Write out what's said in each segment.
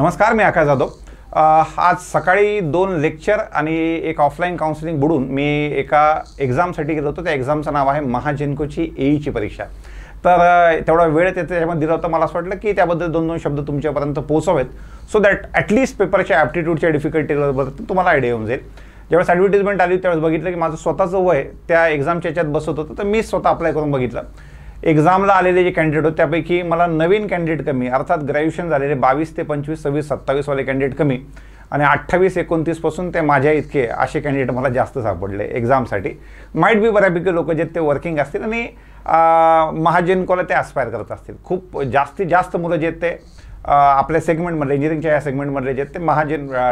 नमस्कार, मी आकाश जाधव। आज सकाळी 2 लेक्चर आणि एक ऑफलाईन काउन्सिलिंग बुडून मी एका एक्झामसाठी गेलो होतो। त्या एक्झामचं नाव आहे महाजेनकोची एईची परीक्षा। तर तेवढा वेळ त्याच्यामध्ये दिला होता। मला असं वाटलं की त्याबद्दल 2-2 शब्द तुमच्यापर्यंत पोहोचवावेत, सो दॅट ॲटलीस्ट पेपरच्या ॲप्टिट्यूडच्या डिफिकल्टीबद्दल तुम्हाला आयडिया येऊन जाईल। ज्यावेळेस ॲडव्हर्टिजमेंट आली त्यावेळेस बघितलं की माझं स्वतःचं वय त्या एक्झामच्या याच्यात बसत होतं, तर मी स्वतः अप्लाय करून बघितलं। एक्झामला आलेले जे कॅन्डिडेट होते त्यापैकी मला नवीन कॅन्डिडेट कमी, अर्थात ग्रॅज्युएशन झालेले 22 ते 25, 26, 27 वाले कॅन्डिडेट कमी आणि 28, 29 पासून ते माझ्या इतके असे कॅन्डिडेट मला जास्त सापडले एक्झामसाठी। माईट बी बऱ्यापैकी लोक जे ते वर्किंग असतील आणि महाजेनकोला ते ॲस्पायर करत असतील। खूप जास्तीत जास्त मुलं जे ते आपल्या सेगमेंटमधले इंजिनिअरिंगच्या या सेगमेंटमधले जे ते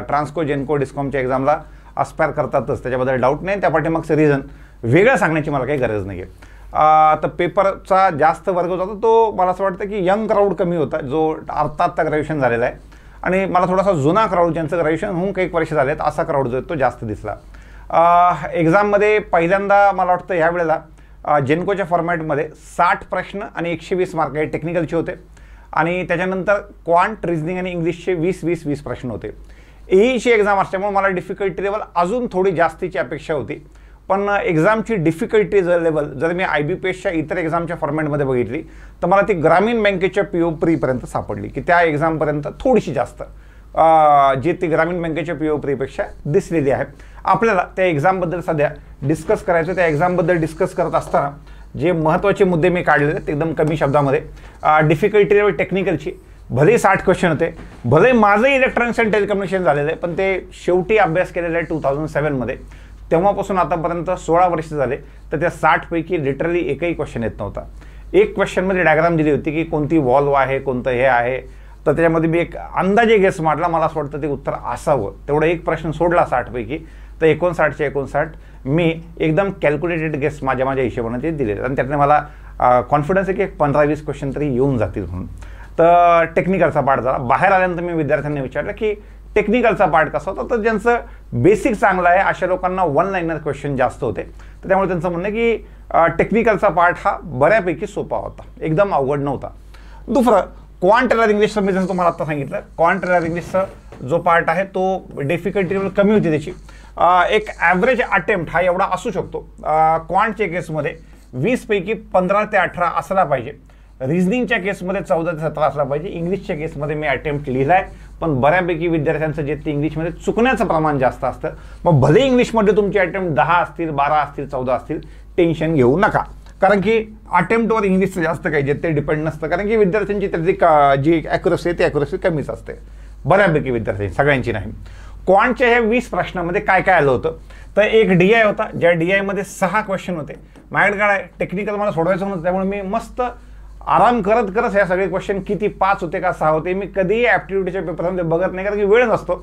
ट्रान्सको, जेनको, डिस्कॉमच्या एक्झामला ॲस्पायर करतातच, त्याच्याबद्दल डाऊट नाही। त्या पाठीमागचं रिझन वेगळं सांगण्याची मला काही गरज नाही आहे। तर पेपरचा जास्त वर्ग होता तो मला असं वाटतं की यंग क्राऊड कमी होता, जो अर्थात ग्रॅज्युएशन झालेला आहे, आणि मला थोडासा जुना क्राऊड ज्यांचं ग्रॅज्युएशन होऊन काही वर्ष झाले आहेत असा क्राऊड जो आहे तो जास्त दिसला। एक्झाममध्ये पहिल्यांदा मला वाटतं ह्या वेळेला जेनकोच्या फॉर्मॅटमध्ये 60 प्रश्न आणि 120 मार्क हे टेक्निकलचे होते, आणि त्याच्यानंतर क्वांट, रिझनिंग आणि इंग्लिशचे 20-20-20 प्रश्न होते। एईची एक्झाम असल्यामुळे मला डिफिकल्टी लेवल अजून थोडी जास्तीची अपेक्षा होती, पण एक्झामची डिफिकल्टी लेवल जर मी IBPSच्या इतर एक्झामच्या फॉर्मॅटमध्ये बघितली तर मला ती ग्रामीण बँकेच्या PO प्रीपर्यंत सापडली, की त्या एक्झामपर्यंत थोडीशी जास्त जी ती ग्रामीण बँकेच्या PO प्रीपेक्षा दिसलेली आहे। आपल्याला त्या एक्झामबद्दल सध्या डिस्कस करायचं। त्या एक्झामबद्दल डिस्कस करत असताना जे महत्त्वाचे मुद्दे मी काढलेले आहेत एकदम कमी शब्दामध्ये, डिफिकल्टी लेवल टेक्निकलची भले 60 क्वेश्चन होते, भले माझं इलेक्ट्रॉनिक्स अँड टेलिकम्युनिकेशन झालेलं आहे, पण ते शेवटी अभ्यास केलेला आहे 2007 मध्ये। तेव्हापासून आतापर्यंत 16 वर्ष झाले, तर त्या 60 पैकी लिटरली एकही क्वेश्चन येत नव्हता। एक क्वेश्चनमध्ये डायग्राम दिली होती की कोणती वॉल्व आहे, कोणतं हे आहे, तर त्याच्यामध्ये मी एक अंदाजे गेस मारला, मला असं वाटतं ते उत्तर असावं। तेवढा एक प्रश्न सोडला 60 पैकी, तर 59चे 59 मी एकदम कॅल्क्युलेटेड गेस माझ्या हिशोबाने ते दिले, आणि त्यातले मला कॉन्फिडन्स आहे की 15-20 क्वेश्चन तरी येऊन जातील म्हणून। तर टेक्निकलचा पार्ट झाला। बाहेर आल्यानंतर मी विद्यार्थ्यांना विचारलं की टेक्निकलचा पार्ट कसा होता, तर ज्यांचं बेसिक चांगलं आहे अशा लोकांना 1 लाइनर क्वेश्चन जास्त होते, तर त्यामुळे त्यांचं म्हणणं की टेक्निकलचा पार्ट हा बऱ्यापैकी सोपा होता, एकदम अवघड नव्हता। दुसरं क्वांट एरर इंग्लिशचं मी जसं तुम्हाला आता सांगितलं, क्वांट एरर इंग्लिशचा जो पार्ट आहे तो डिफिकल्टी लेवल कमी होती त्याची। एक ॲव्हरेज अटेम्प्ट हा एवढा असू शकतो क्वांटच्या केसमध्ये 20 पैकी 15 ते 18 असला पाहिजे, रिझनिंगच्या केसमध्ये 14 ते 17 असला पाहिजे। इंग्लिशच्या केसमध्ये मी अटेम्प्ट लिहिलाय, पण बऱ्यापैकी विद्यार्थ्यांचं जे ते इंग्लिशमध्ये चुकण्याचं प्रमाण जास्त असतं। मग भले इंग्लिशमध्ये तुमचे अटेम्प्ट 10 असतील, 12 असतील, 14 असतील, टेन्शन घेऊ नका, कारण की अटेम्प्टवर इंग्लिशचं जास्त काही जे ते डिपेंड नसतं, कारण की विद्यार्थ्यांची त्याची जी ॲक्युरसी आहे ती ॲक्युरसी कमीच असते बऱ्यापैकी विद्यार्थ्यांची, सगळ्यांची नाही। क्वांटच्या ह्या 20 प्रश्नामध्ये काय काय आलं होतं, तर एक DI होता, ज्या DIमध्ये 6 क्वेश्चन होते। माझ्याकडे काय टेक्निकल मला सोडवायचं होतं, त्यामुळे मी मस्त आराम करत करत हे सगळे क्वेश्चन किती 5 होते का 6 होते मी कधीही ॲप्टिट्यूडच्या पेपरमध्ये बघत नाही, कारण की वेळ नसतो।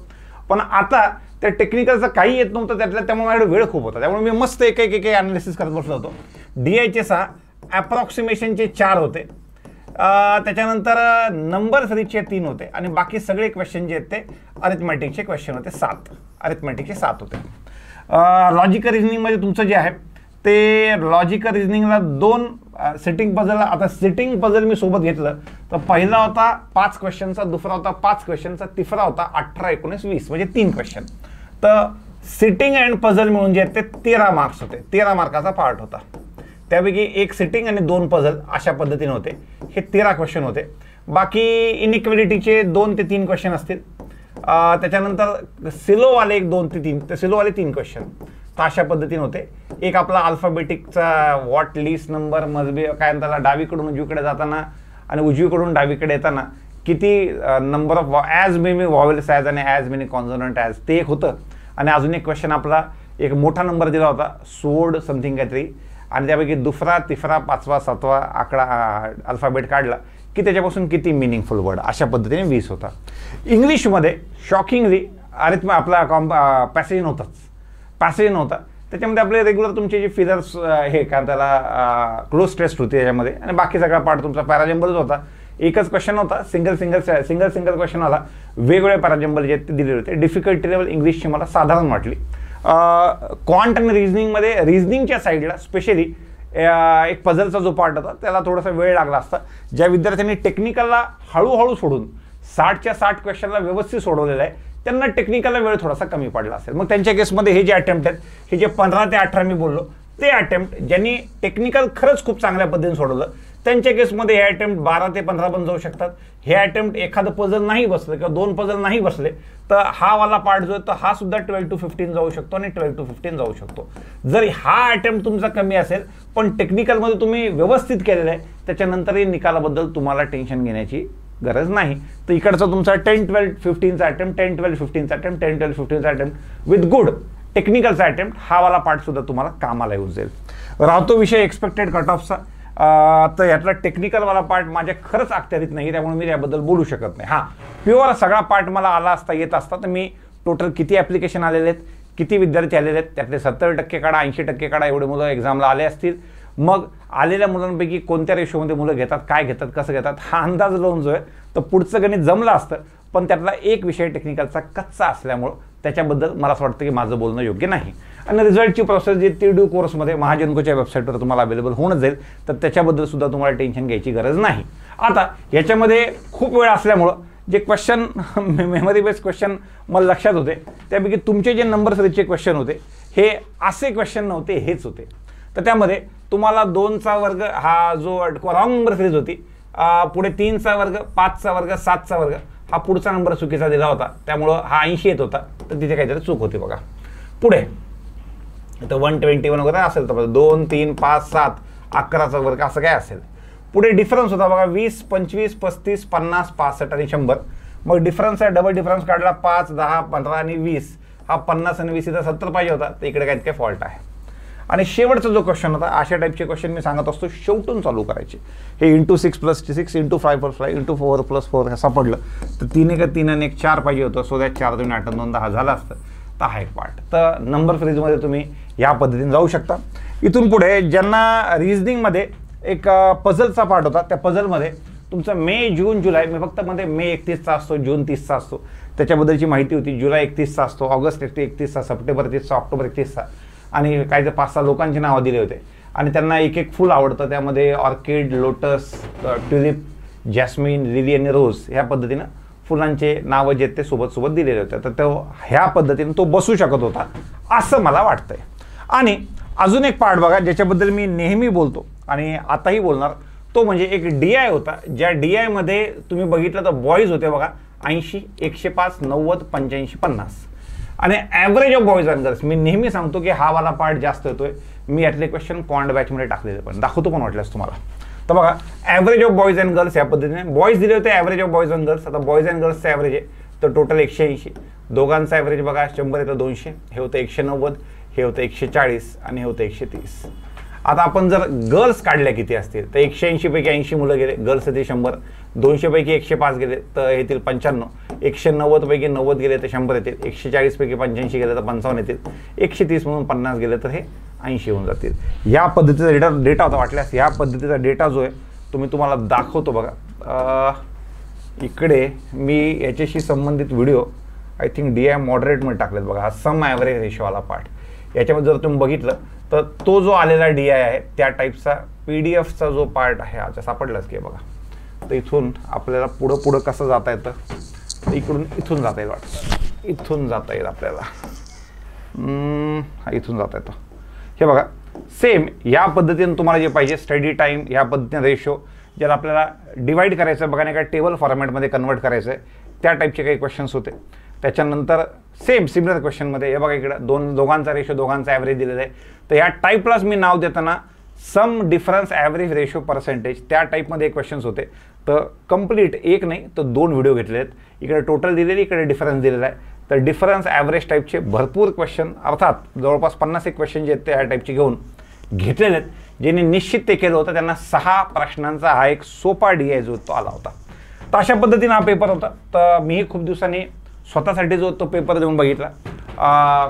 पण आता त्या टेक्निकलचं काही येत नव्हतं त्यातल्या, त्यामुळे माझ्याकडे वेळ खूप होता, त्यामुळे मी मस्त एक ॲनालिसिस करत बसलो होतो। DIचे 6, ॲप्रॉक्सिमेशनचे 4 होते, त्याच्यानंतर नंबर सीरीजचे 3 होते, आणि बाकी सगळे क्वेश्चन जे आहेत ते अरिथमॅटिकचे क्वेश्चन होते 7, अरिथमॅटिकचे 7 होते। लॉजिकल रिझनिंगमध्ये तुमचं जे आहे ते लॉजिकल रिझनिंगला 2 सिटिंग पझल, आता सिटिंग पझल मी सोबत घेतलं तर पहिला होता 5 क्वेश्चनचा, दुसरा होता 5 क्वेश्चनचा, तिसरा होता 18, 19, 20 म्हणजे 3 क्वेश्चन। तर सिटिंग अँड पझल मिळून जे आहेत ते 13 मार्क्स होते, 13 मार्काचा पार्ट होता। त्यापैकी 1 सिटिंग आणि 2 पझल अशा पद्धतीने होते, हे 13 क्वेश्चन होते। बाकी इनइक्वॅलिटीचे 2 ते 3 क्वेश्चन असतील, त्याच्यानंतर सिलोवाले 1, 2 ते 3, तर सिलोवाले 3 क्वेश्चन, तर अशा पद्धतीने होते। एक आपला अल्फाबेटिकचा व्हॉट लिस्ट नंबर मजबी काय म्हणतात, डावीकडून उजवीकडे जाताना आणि उजवीकडून डावीकडे येताना किती number of as many vowels as आणि ॲज मेनी कॉन्सोनंट ॲज, ते एक होतं। आणि अजून एक क्वेश्चन आपला एक मोठा नंबर दिला होता, सोड समथिंग काहीतरी, आणि त्यापैकी दुसरा, तिसरा, 5वा, 7वा आकडा अल्फाबेट काढला की त्याच्यापासून किती मिनिंगफुल वर्ड, अशा पद्धतीने 20 होता। इंग्लिशमध्ये शॉकिंगली आपला पॅसेज नव्हता, त्याच्यामध्ये आपले रेग्युलर तुमचे जे फिगर्स हे काय त्याला क्लोज टेस्ट होती त्याच्यामध्ये, आणि बाकी सगळा पार्ट तुमचा पॅराजंबलच होता। एकच क्वेश्चन होता, सिंगल क्वेश्चन वाला, वेगवेगळे पॅराजंबल जे ते दिलेले होते। डिफिकल्टी लेवल इंग्लिशची मला साधारण वाटली। क्वांट आणि रिझनिंगमध्ये रिझनिंगच्या साईडला स्पेशली एक पझलचा जो पार्ट होता त्याला थोडासा वेळ लागला असता। ज्या विद्यार्थ्यांनी टेक्निकलला हळूहळू सोडून 60च्या 60 क्वेश्चनला व्यवस्थित सोडवलेलं आहे, त्यांना टेक्निकलला वेळ थोडासा कमी पडला असेल. मग त्यांच्या केसमध्ये हे जे अटेम्प्ट आहेत, हे जे 15 ते 18 मी बोललो ते अटेम्प्ट ज्यांनी टेक्निकल खरंच खूप चांगल्या पद्धतीने सोडवलं, त्यांच्या केसमध्ये हे अटेम्प्ट 12 ते 15 पण जाऊ शकतात. हे अटेम्प्ट एखादं पझल नाही बसलं किंवा 2 पझल नाही बसले तर हा वाला पार्ट जो आहे तर हा सुद्धा 12 to 15 जाऊ शकतो आणि 12 to 15 जाऊ शकतो. जर हा अटेम्प्ट तुमचा कमी असेल पण टेक्निकलमध्ये तुम्ही व्यवस्थित केलेलं आहे, त्याच्यानंतरही निकालाबद्दल तुम्हाला टेन्शन घेण्याची गरज नाही. तर इकडचा तुमचा 10, 12, 15चा अटेम्प्ट, 10, 12, 15चा अटेम्प्ट, 10, 12, 15चा अटेम्प्ट विथ गुड टेक्निकलचा अटेम्प्ट, हा वाला पार्ट सुद्धा तुम्हाला कामाला येऊन जाईल. राहतो विषय एक्सपेक्टेड कट ऑफचा. तर यातला टेक्निकलवाला पार्ट माझ्या खरंच अखत्यारीत नाही, त्यामुळे मी त्याबद्दल बोलू शकत नाही. हां, प्युअर सगळा पार्ट मला आला असता येत असता तर मी टोटल किती ॲप्लिकेशन आलेले आहेत, किती विद्यार्थी आलेले आहेत, त्यातले 70% काढा, 80% काढा, एवढे मुलं एक्झामला आले असतील. मग आलेल्या मुलांपैकी कोणत्या रेशोमध्ये मुलं घेतात, काय घेतात, कसं घेतात, हा अंदाज लावून जो आहे तर पुढचं गणित जमलं असतं. पण त्यातला एक विषय टेक्निकलचा कच्चा असल्यामुळं त्याच्याबद्दल मला असं वाटतं की माझं बोलणं योग्य नाही. आणि रिझल्टची प्रोसेस जी TDU कोर्समध्ये महाजनकोच्या वेबसाईटवर तुम्हाला अवेलेबल होऊन जाईल, तर त्याच्याबद्दल सुद्धा तुम्हाला टेन्शन घ्यायची गरज नाही. आता याच्यामध्ये खूप वेळ असल्यामुळं जे क्वेश्चन मेमरी बेस्ड क्वेश्चन मला लक्षात होते, त्यापैकी तुमचे जे नंबर सिरीजचे क्वेश्चन होते हे असे क्वेश्चन नव्हते, हेच होते. तर त्यामध्ये तुम्हाला 2चा वर्ग हा जो रॉंग नंबर सिरीज होती, पुढे 3चा वर्ग, 5चा वर्ग, 7चा वर्ग, हा पुढचा नंबर चुकीचा दिला होता, त्यामुळं हा 80 येत होता, तर तिथे काहीतरी चूक होती बघा. पुढे तर 121 वगैरे असेल तर 2, 3, 5, 7, 11चा वर्ग असं काय असेल. पुढे डिफरन्स होता बघा 20, 25, 35, 50, 65 आणि 100. मग डिफरन्स आहे, डबल डिफरन्स काढला 5, 10, 15 आणि 20. हा 50 आणि 20 इथं 70 पाहिजे होता, तर इकडे काय फॉल्ट आहे. आणि शेवटचा जो क्वेश्चन होता, अशा टाईपचे क्वेश्चन मी सांगत असतो शेवटून चालू करायचे. हे इंटू 6 + 6 इंटू 5 + 5 इंटू 4 + 4 हे सापडलं तर 3 × 3 आणि 1 4 पाहिजे होतं. सो दॅट 4 × 2 = 8 = 10 झालं असतं. तर हा एक पार्ट. तर नंबर फ्रीजमध्ये तुम्ही या पद्धतीने जाऊ शकता. इथून पुढे ज्यांना रिझनिंगमध्ये एक पझलचा पार्ट होता, त्या पझलमध्ये तुमचं मे, जून, जुलै, मी फक्त मध्ये मे 31चा असतो, जून 30चा असतो, त्याच्याबद्दलची माहिती होती. जुलै 31चा असतो, ऑगस्ट 31चा, सप्टेंबर 31चा, ऑक्टोबर 31चा आणि काही ते 5-6 लोकांची नावं दिले होते. आणि त्यांना एक एक फुल आवडतं, त्यामध्ये orchid, lotus, tulip, jasmine, lily आणि रोज ह्या पद्धतीनं फुलांचे नावं जे ते सोबत दिलेले होते. तर तो ह्या पद्धतीने तो बसू शकत होता असं मला वाटतंय. आणि अजून एक पार्ट बघा ज्याच्याबद्दल मी नेहमी बोलतो आणि आताही बोलणार, तो म्हणजे एक DI होता, ज्या DIमध्ये तुम्ही बघितलं तर बॉईज होते बघा 80, 105, 90, 85, 50 आणि average of boys and girls. मी नेहमी सांगतो की हा वाला पार्ट जास्त येतोय. मी यातले क्वेश्चन क्वांट बॅचमध्ये टाकलेले पण दाखवतो पण वाटल्यास तुम्हाला. तर बघा average of boys and girls या पद्धतीने बॉईज दिले होते, average of boys and girls. आता बॉईज अँड गर्ल्सचं ॲव्हरेज आहे तर टोटल 180, दोघांचं ॲव्हरेज बघा 100 येतं 200, हे होतं 190, हे होतं 140 आणि हे होतं 130. आता आपण जर गर्ल्स काढल्या किती असतील तर 180 पैकी 80 मुलं गेले, गर्ल्स येतील 100, 200 पैकी 105 गेले तर येतील 95, 190 पैकी 90 गेले तर 100 येतील, 140 पैकी 85 गेले तर 55 येतील, 130 म्हणून 50 गेले तर हे 80 होऊन जातील. या पद्धतीचा डेटा होता. वाटल्यास या पद्धतीचा डेटा जो आहे तो मी तुम्हाला दाखवतो बघा. इकडे मी याच्याशी संबंधित व्हिडिओ आय थिंक DI मॉडरेटमध्ये टाकलेत बघा. हा सम ॲव्हरेज रेशोवाला पार्ट. याच्यामध्ये जर तुम्ही बघितलं तर तो जो आलेला DI आहे त्या टाईपचा PDF जो पार्ट आहे आता सापडलाच की बघा. तर इथून आपल्याला पुढं कसं जाता येतं, इथून जाता येईल वाटतं, इथून जाता येईल आपल्याला, इथून जाता येतं. हे बघा सेम या पद्धतीने तुम्हाला जे पाहिजे स्टडी टाईम या पद्धतीने रेशो ज्याला आपल्याला डिवाईड करायचं बघा, नाही का टेबल फॉर्मॅटमध्ये कन्वर्ट करायचं आहे त्या टाईपचे काही क्वेश्चन्स होते. त्याच्यानंतर सेम सिमिलर क्वेश्चनमध्ये हे बघा इकडं दोघांचा रेशो, दोघांचा ॲव्हरेज दिलेला आहे. तर या टाईपलाच मी नाव देताना सम डिफरन्स ॲव्हरेज रेशो पर्सेंटेज त्या टाईपमध्ये क्वेश्चन्स होते. तर कंप्लीट एक नाही तर 2 व्हिडिओ घेतले आहेत. इकडे टोटल दिलेली, इकडे डिफरन्स दिलेला आहे. तर डिफरन्स ॲव्हरेज टाईपचे भरपूर क्वेश्चन, अर्थात जवळपास 50 एक क्वेश्चन जे आहेत ते ह्या टाईपचे घेऊन घेतलेले आहेत. ज्यांनी निश्चित ते केलं होतं त्यांना 6 प्रश्नांचा हा एक सोपा DI जो तो आला होता. तर अशा पद्धतीने हा पेपर होता. तर मीही खूप दिवसांनी स्वतःसाठी जो तो पेपर देऊन बघितला.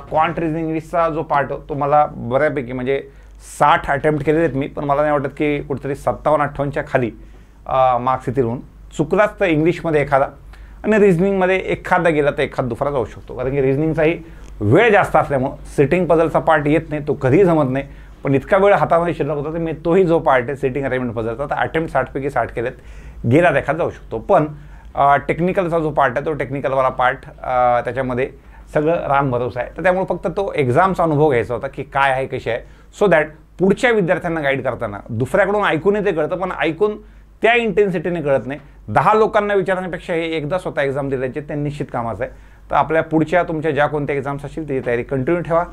क्वांट रिझनिंग इंग्लिशचा जो पार्ट तो मला बऱ्यापैकी म्हणजे 60 अटेम्प्ट केलेले आहेत मी, पण मला नाही वाटत की कुठेतरी 57-58च्या खाली मार्क्स येतील म्हणून. चुकलाच तर इंग्लिशमध्ये एखादा आणि रिझनिंगमध्ये एखादा गेला तर एखादा दुसरा जाऊ शकतो, कारण की रिझनिंगचाही वेळ जास्त असल्यामुळं सिटिंग पझलचा पार्ट येत नाही, तो कधीही जमत नाही. पण इतका वेळ हातामध्ये शिल्लक होता तर मी तोही जो पार्ट आहे सिटिंग अरेंजमेंट पझलचा तर अटेम्प्ट 60 पैकी 60 केलेत, गेला तर एखादा जाऊ शकतो. पण टेक्निकलचा जो पार्ट आहे तो टेक्निकलवाला पार्ट त्याच्यामध्ये सगळं राम भरोसा आहे. तर त्यामुळे फक्त तो एक्झामचा अनुभव घ्यायचा होता की काय आहे कशी आहे, सो दॅट पुढच्या विद्यार्थ्यांना गाईड करताना दुसऱ्याकडून ऐकूनही ते कळतं, पण ऐकून त्या इंटेन्सिटीने कळत नाही. 10 लोकांना विचारण्यापेक्षा हे एकदा स्वतः एक्झाम दिल्याचे ते निश्चित कामाचं आहे. तर आपल्या पुढच्या तुमच्या ज्या कोणत्या एक्झाम्स असतील त्याची तयारी कंटिन्यू ठेवा.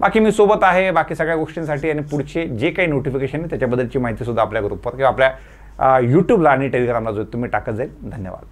बाकी मी सोबत आहे बाकी सगळ्या गोष्टींसाठी, आणि पुढचे जे काही नोटिफिकेशन आहे त्याच्याबद्दलची माहितीसुद्धा आपल्या ग्रुपवर किंवा आपल्या यूट्यूबला आणि टेलिग्रामला जो तुम्ही टाकत जाईल. धन्यवाद.